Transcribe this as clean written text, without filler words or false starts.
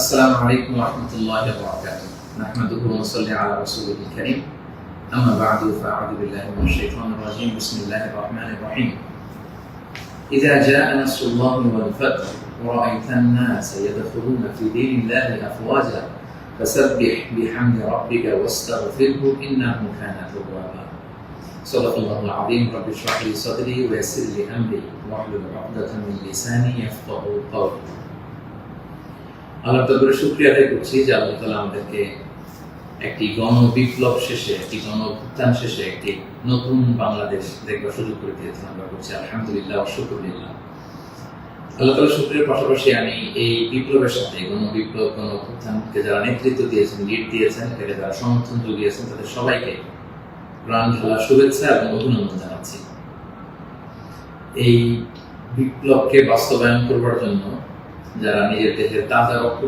السلام عليكم ورحمة الله وبركاته. نحمده ونصلي على رسوله الكريم. أما بعد فأعوذ بالله من الشيطان الرجيم. بسم الله الرحمن الرحيم. إذا جاء نصر الله والفتح ورأيت الناس يدخلون في دين الله أفواجا فسبح بحمد ربك واستغفره إنه كان توابا. صدق الله العظيم. رب اشرح لي صدري ويسر لي أمري واحلل عقدة من لساني يفقهوا قولي. আল্লাহ তাআলার শুকরিয়া আদায় করছি যে আল্লাহ তাআলা আমাদেরকে একটি গণবিপ্লব শেষে, একটি গণঅভ্যুত্থান শেষে একটি নতুন বাংলাদেশ দেখবার সুযোগ করে দিয়েছেন। আমরা করছি আলহামদুলিল্লাহ ওয়া শুকরিল্লাহ। আল্লাহ তাআলার শুকরিয়ার পাশাপাশি আমি এই বিপ্লবের সাথে গণবিপ্লব, গণঅভ্যুত্থানকে যারা নেতৃত্ব দিয়েছেন, লিড দিয়েছেন, এটাকে যারা সমর্থন জুগিয়েছেন, তাদের সবাইকে প্রাণ ঢালা শুভেচ্ছা এবং অভিনন্দন জানাচ্ছি। এই বিপ্লবকে বাস্তবায়ন করবার জন্য যারা নিজের দেহের তাজা রক্ত